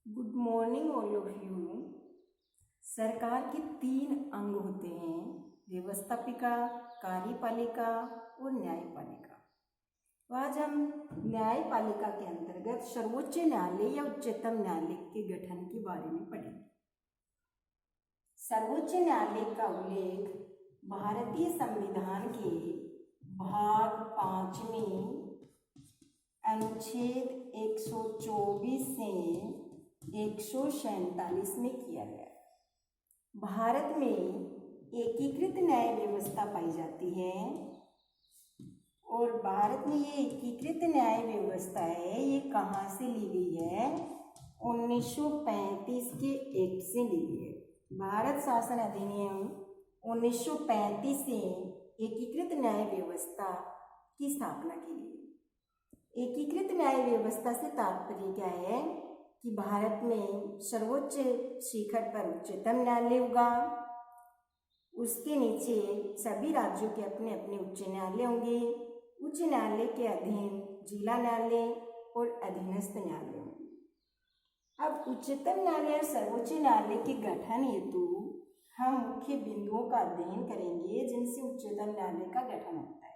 Good morning all of you. सरकार के 3 अंग होते हैं, व्यवस्थापिका, कार्यपालिका और न्यायपालिका। तो आज हम न्यायपालिका के अंतर्गत सर्वोच्च न्यायालय या उच्चतम न्यायालय के गठन के बारे में पढ़ेंगे। सर्वोच्च न्यायालय का उल्लेख भारतीय संविधान के भाग 5वें अनुच्छेद 124 से 147 में किया गया है। भारत में एकीकृत न्याय व्यवस्था पाई जाती है और भारत में ये एकीकृत न्याय व्यवस्था है, ये कहाँ से ली गई है? 1935 के एक्ट से ली गई है। भारत शासन अधिनियम 1935 से एकीकृत न्याय व्यवस्था की स्थापना की गई। एकीकृत न्याय व्यवस्था से तात्पर्य क्या है कि भारत में सर्वोच्च शिखर पर उच्चतम न्यायालय होगा, उसके नीचे सभी राज्यों के अपने अपने उच्च न्यायालय होंगे। उच्च न्यायालय के अधीन जिला न्यायालय और अधीनस्थ न्यायालय होंगे। अब उच्चतम न्यायालय और सर्वोच्च न्यायालय के गठन हेतु हम मुख्य बिंदुओं का अध्ययन करेंगे जिनसे उच्चतम न्यायालय का गठन होता है।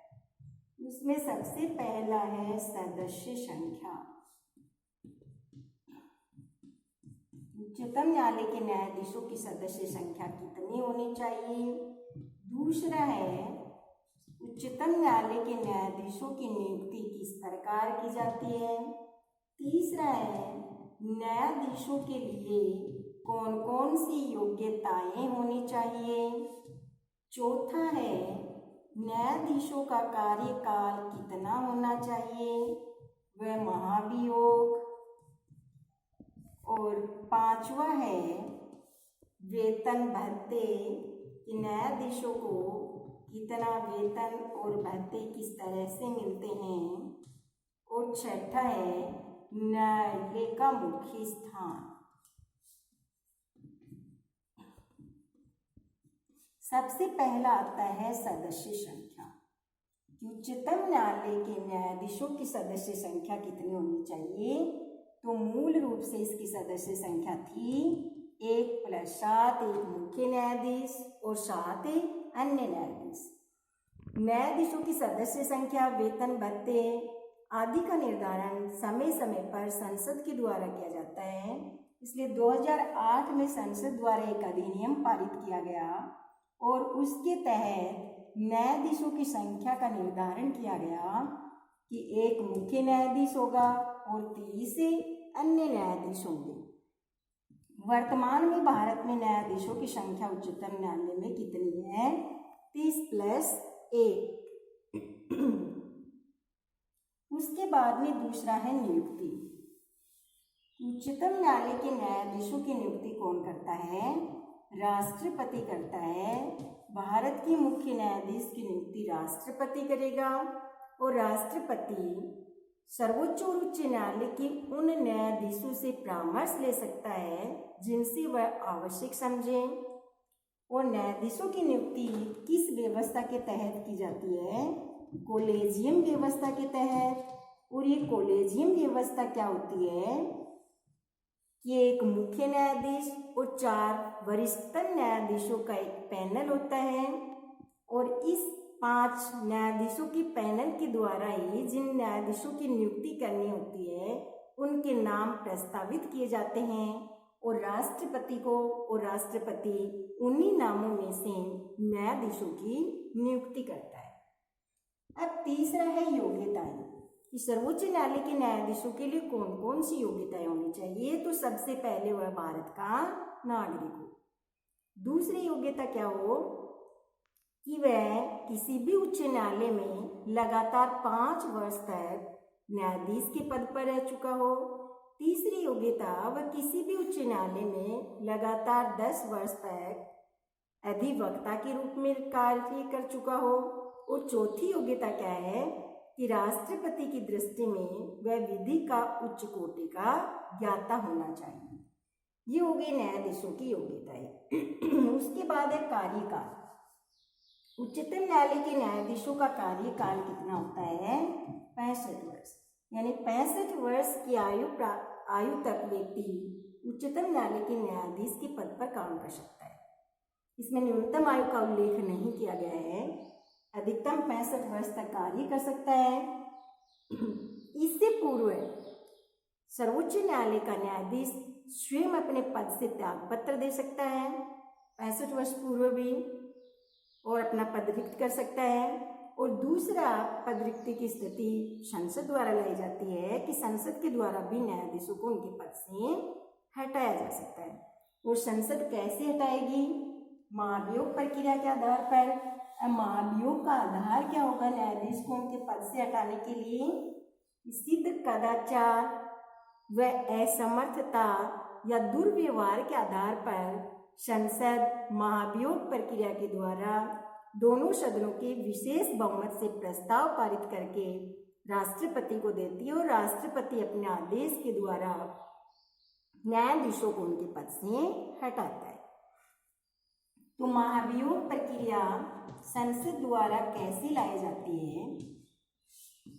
उसमें सबसे पहला है सदस्य संख्या। उच्चतम न्यायालय के न्यायाधीशों की सदस्य संख्या कितनी होनी चाहिए? दूसरा है उच्चतम न्यायालय के न्यायाधीशों की नियुक्ति किस प्रकार की जाती है? तीसरा है न्यायाधीशों के लिए कौन कौन सी योग्यताएं होनी चाहिए? चौथा है न्यायाधीशों का कार्यकाल कितना होना चाहिए, वह महाभियोग। और पांचवा है वेतन भत्ते कि न्यायाधीशों को कितना वेतन और भत्ते किस तरह से मिलते हैं। और छठा है न्यायालय का मुख्य स्थान। सबसे पहला आता है सदस्य संख्या। उच्चतम न्यायालय के न्यायाधीशों की सदस्य संख्या कितनी होनी चाहिए? तो मूल रूप से इसकी सदस्य संख्या थी 1+7, एक मुख्य न्यायाधीश और 7 अन्य न्यायाधीश। न्यायाधीशों की सदस्य संख्या, वेतन भत्ते आदि का निर्धारण समय समय पर संसद के द्वारा किया जाता है। इसलिए 2008 में संसद द्वारा एक अधिनियम पारित किया गया और उसके तहत न्यायाधीशों की संख्या का निर्धारण किया गया कि एक मुख्य न्यायाधीश होगा और 30 अन्य न्यायाधीश होंगे। वर्तमान में भारत में न्यायाधीशों की संख्या उच्चतम न्यायालय में कितनी है? 30+1। उसके बाद में दूसरा है नियुक्ति। उच्चतम न्यायालय के न्यायाधीशों की नियुक्ति कौन करता है? राष्ट्रपति करता है। भारत के मुख्य न्यायाधीश की नियुक्ति राष्ट्रपति करेगा और राष्ट्रपति सर्वोच्च और उच्च न्यायालय के उन न्यायाधीशों से परामर्श ले सकता है जिनसे वह आवश्यक समझे। और न्यायाधीशों की नियुक्ति किस व्यवस्था के तहत की जाती है? कॉलेजियम व्यवस्था के तहत। और ये कॉलेजियम व्यवस्था क्या होती है कि एक मुख्य न्यायाधीश और 4 वरिष्ठतम न्यायाधीशों का एक पैनल होता है और इस 5 न्यायाधीशों के पैनल के द्वारा ही जिन न्यायाधीशों की नियुक्ति करनी होती है उनके नाम प्रस्तावित किए जाते हैं और राष्ट्रपति उन्हीं नामों में से न्यायाधीशों की नियुक्ति करता है। अब तीसरा है योग्यताएं कि सर्वोच्च न्यायालय के न्यायाधीशों के लिए कौन कौन सी योग्यताएं होनी चाहिए? तो सबसे पहले वह भारत का नागरिक हो। दूसरी योग्यता क्या हो कि वह किसी भी उच्च न्यायालय में लगातार 5 वर्ष तक न्यायाधीश के पद पर रह चुका हो। तीसरी योग्यता, वह किसी भी उच्च न्यायालय में लगातार 10 वर्ष तक अधिवक्ता के रूप में कार्य कर चुका हो। और चौथी योग्यता क्या है कि राष्ट्रपति की दृष्टि में वह विधि का उच्च कोटि का ज्ञाता होना चाहिए। ये हो गई न्यायाधीशों की योग्यताएं। उसके बाद है कार्यकाल। उच्चतम न्यायालय के न्यायाधीशों का कार्यकाल कितना होता है? 65 वर्ष। यानी 65 वर्ष की आयु तक व्यक्ति उच्चतम न्यायालय के न्यायाधीश के पद पर काम कर सकता है। इसमें न्यूनतम आयु का उल्लेख नहीं किया गया है। अधिकतम 65 वर्ष तक कार्य कर सकता है। इससे पूर्व सर्वोच्च न्यायालय का न्यायाधीश स्वयं अपने पद से त्याग पत्र दे सकता है 65 वर्ष पूर्व भी, और अपना पद रिक्त कर सकता है। और दूसरा, पद रिक्ति की स्थिति संसद द्वारा लाई जाती है कि संसद के द्वारा भी न्यायाधीशों को उनके पद से हटाया जा सकता है। और संसद कैसे हटाएगी? महाभियोग प्रक्रिया के आधार पर। महाभियोग का आधार क्या होगा न्यायाधीश को उनके पद से हटाने के लिए? सिद्ध कदाचार व असमर्थता या दुर्व्यवहार के आधार पर संसद महाभियोग प्रक्रिया के द्वारा दोनों सदनों के विशेष बहुमत से प्रस्ताव पारित करके राष्ट्रपति को देती है, और राष्ट्रपति अपने आदेश के द्वारा न्यायाधीशों को उनके पद से हटाता है। तो महाभियोग प्रक्रिया संसद द्वारा कैसे लाई जाती है?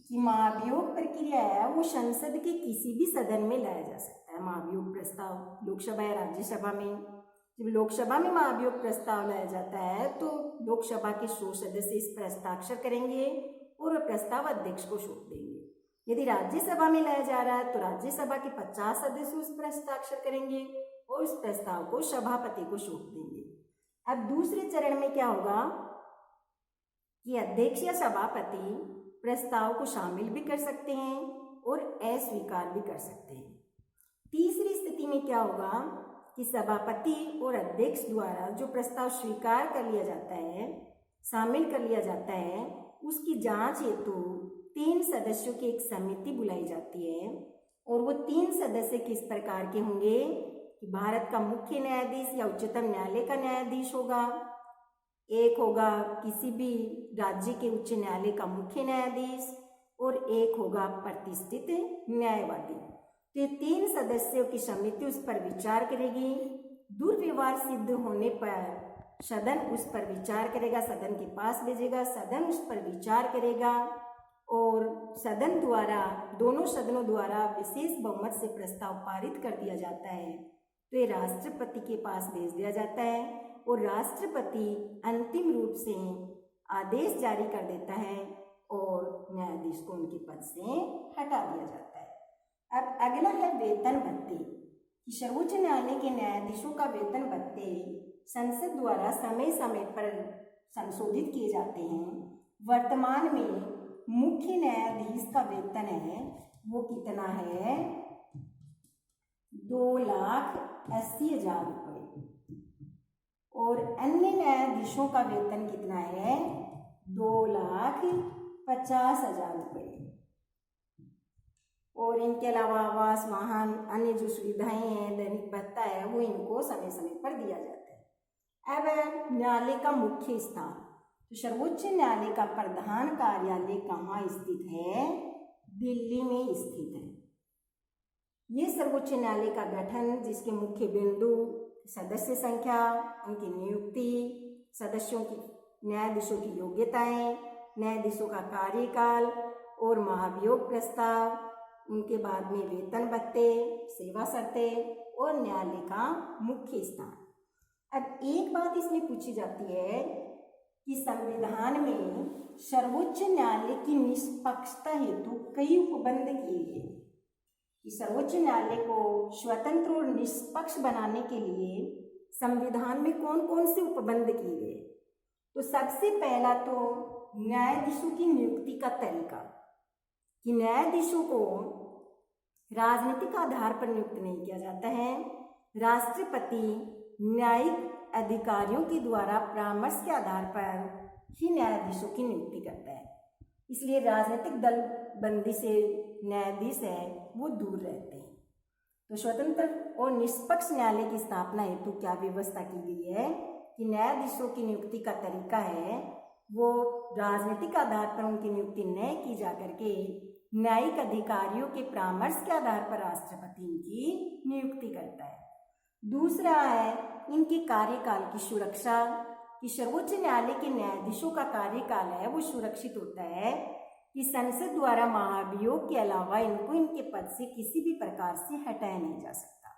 कि महाभियोग प्रक्रिया है वो संसद के किसी भी सदन में लाया जा सकता है। महाभियोग प्रस्ताव लोकसभा या राज्यसभा में, जब लोकसभा में महाभियोग प्रस्ताव लाया जाता है तो लोकसभा के 100 सदस्य इस पर हस्ताक्षर करेंगे और वह प्रस्ताव अध्यक्ष को सौंप देंगे। यदि राज्यसभा में लाया जा रहा है तो राज्यसभा के 50 सदस्य उस पर हस्ताक्षर करेंगे और उस प्रस्ताव को सभापति को सौंप देंगे। अब दूसरे चरण में क्या होगा कि अध्यक्ष या सभापति प्रस्ताव को शामिल भी कर सकते हैं और अस्वीकार भी कर सकते हैं। तीसरी स्थिति में क्या होगा कि सभापति और अध्यक्ष द्वारा जो प्रस्ताव स्वीकार कर लिया जाता है, शामिल कर लिया जाता है, उसकी जांच हेतु 3 सदस्यों की एक समिति बुलाई जाती है। और वो 3 सदस्य किस प्रकार के होंगे कि भारत का मुख्य न्यायाधीश या उच्चतम न्यायालय का न्यायाधीश होगा, एक होगा किसी भी राज्य के उच्च न्यायालय का मुख्य न्यायाधीश, और एक होगा प्रतिष्ठित न्यायवादी। तो ये 3 सदस्यों की समिति उस पर विचार करेगी। दुर्व्यवहार सिद्ध होने पर सदन उस पर विचार करेगा, सदन के पास भेजेगा, सदन उस पर विचार करेगा और सदन द्वारा, दोनों सदनों द्वारा विशेष बहुमत से प्रस्ताव पारित कर दिया जाता है। तो ये राष्ट्रपति के पास भेज दिया जाता है और राष्ट्रपति अंतिम रूप से आदेश जारी कर देता है और न्यायाधीश को उनके पद से हटा दिया जाता है। अब अगला है वेतन भत्ते। सर्वोच्च न्यायालय के न्यायाधीशों का वेतन भत्ते संसद द्वारा समय समय पर संशोधित किए जाते हैं। वर्तमान में मुख्य न्यायाधीश का वेतन है वो कितना है? 2,80,000 रुपये। और अन्य न्यायाधीशों का वेतन कितना है? 2,50,000 रुपये। और इनके अलावा आवास, वाहन, अन्य जो सुविधाएं हैं, दैनिक भत्ता है, वो इनको समय समय पर दिया जाता है। अब न्यायालय का मुख्य स्थान, तो सर्वोच्च न्यायालय का प्रधान कार्यालय कहाँ स्थित है? दिल्ली में स्थित है। ये सर्वोच्च न्यायालय का गठन, जिसके मुख्य बिंदु, सदस्य संख्या, उनकी नियुक्ति, सदस्यों की, न्यायाधीशों की योग्यताएं, न्यायाधीशों का कार्यकाल और महाभियोग प्रस्ताव, उनके बाद में वेतन भत्ते, सेवा शर्तें और न्यायालय का मुख्य स्थान। अब एक बात इसमें पूछी जाती है कि संविधान में सर्वोच्च न्यायालय की निष्पक्षता हेतु कई उपबंध किए गए कि सर्वोच्च न्यायालय को स्वतंत्र और निष्पक्ष बनाने के लिए संविधान में कौन कौन से उपबंध किए गए। तो सबसे पहला तो न्यायाधीशों की नियुक्ति का तरीका, कि न्यायाधीशों को राजनीतिक आधार पर नियुक्त नहीं किया जाता है। राष्ट्रपति न्यायिक अधिकारियों के द्वारा परामर्श के आधार पर ही न्यायाधीशों की नियुक्ति करता है। इसलिए राजनीतिक दल बंदी से न्यायाधीश है वो दूर रहते हैं। तो स्वतंत्र और निष्पक्ष न्यायालय की स्थापना हेतु क्या व्यवस्था की गई है कि न्यायाधीशों की नियुक्ति का तरीका है वो राजनीतिक आधार पर उनकी नियुक्ति न की जा करके न्यायिक अधिकारियों के परामर्श के आधार पर राष्ट्रपति इनकी नियुक्ति करता है। दूसरा है इनके कार्यकाल की सुरक्षा, कि सर्वोच्च न्यायालय के न्यायाधीशों का कार्यकाल है वो सुरक्षित होता है कि संसद द्वारा महाभियोग के अलावा इनको इनके पद से किसी भी प्रकार से हटाया नहीं जा सकता।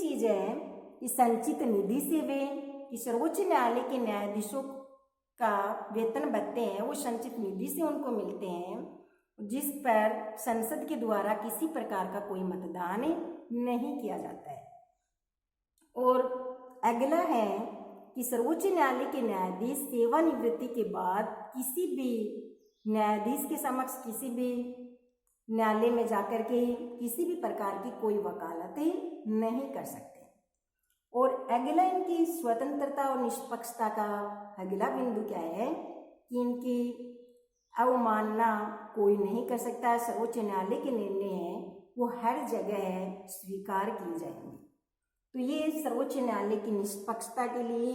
चीज है कि संचित निधि से वे कि सर्वोच्च न्यायालय के न्यायाधीशों का वेतन भत्ते हैं वो संचित निधि से उनको मिलते हैं, जिस पर संसद के द्वारा किसी प्रकार का कोई मतदान नहीं किया जाता है। और अगला है कि सर्वोच्च न्यायालय के न्यायाधीश सेवानिवृत्ति के बाद किसी भी न्यायाधीश के समक्ष किसी भी न्यायालय में जाकर के किसी भी प्रकार की कोई वकालत नहीं कर सकते। और अगला इनकी स्वतंत्रता और निष्पक्षता का अगला बिंदु क्या है कि इनकी अवमानना कोई नहीं कर सकता। सर्वोच्च न्यायालय के निर्णय हैं वो हर जगह स्वीकार किए जाएंगे। तो ये सर्वोच्च न्यायालय की निष्पक्षता के लिए,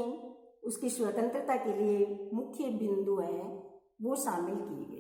उसकी स्वतंत्रता के लिए मुख्य बिंदु है वो शामिल किए गए।